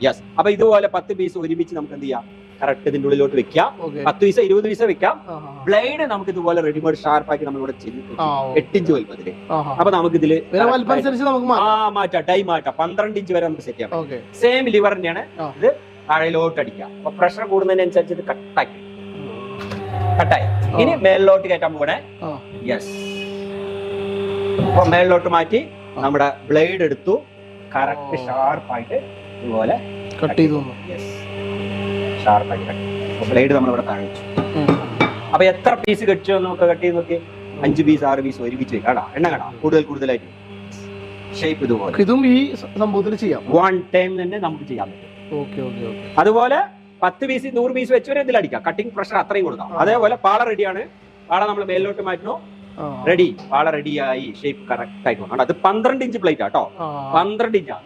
Yes. അപ്പൊ ഇതുപോലെ 10 piece ഒരുമിച്ച് നമുക്ക് എന്ത് ചെയ്യാം, കറക്റ്റ് ഇതിന്റെ ഉള്ളിലോട്ട് വെക്കാം. 10 പീസ് 20 പീസ് വെക്കാം. ബ്ലേഡ് നമുക്ക് ഇതുപോലെ റെഡിമേഡ് ഷാർപ്പാക്കി നമ്മളിവിടെ 8 ഇഞ്ച് വലുപ്പത്തില്. അപ്പൊ നമുക്ക് ഇതില് മാറ്റാം, ടൈം മാറ്റാം. 12 ഇഞ്ച് വരെ നമുക്ക് സെറ്റ് ചെയ്യാം. സെയിം ലിവർ തന്നെയാണ് ഇത്. താഴെയിലോട്ട് അടിക്കാം. അപ്പൊ പ്രഷർ കൂടുന്നതിനനുസരിച്ച് ഇത് കട്ടായി. ഇനി മേളിലോട്ട് കയറ്റാൻ പോകണേ. യെസ്. അപ്പൊ മേളിലോട്ട് മാറ്റി നമ്മുടെ ബ്ലേഡ് എടുത്തു, കറക്റ്റ് ഷാർപ്പായിട്ട് ഇതുപോലെ കട്ട് ചെയ്തു. Yes, ഷാർപ്പായിട്ട് cut. ബ്ലേഡ് നമ്മളിവിടെ താഴെ വെച്ചു. അപ്പൊ എത്ര പീസ് കെട്ടിച്ചോ നമുക്ക് കട്ട് ചെയ്ത് നോക്കി. 5 പീസ് 6 പീസ് ഒരുമിച്ച് കാണാം. എണ്ണ കാണാം കൂടുതലായിട്ട്. ഷേപ്പ് ഇതുപോലെ. ഇതും ഈ സംഭവത്തിൽ ചെയ്യാം. 1 ടൈം തന്നെ നമുക്ക് ചെയ്യാൻ പറ്റും. അതുപോലെ 10 പീസ് 100 പീസ് വെച്ച് വരെ ഇതിലടിക്കാം. കട്ടിംഗ് പ്രഷർ അത്രയും കൊടുക്കാം. അതേപോലെ പാള റെഡിയാണ്. പാള നമ്മൾ മേലിലോട്ട് മാറ്റണോ. റെഡി. പാള റെഡിയായി. ഷേപ്പ് കറക്റ്റ് ആയിട്ട്. അത് 12 ഇഞ്ച് പ്ലേറ്റ് ആട്ടോ. 12 ഇഞ്ചാ.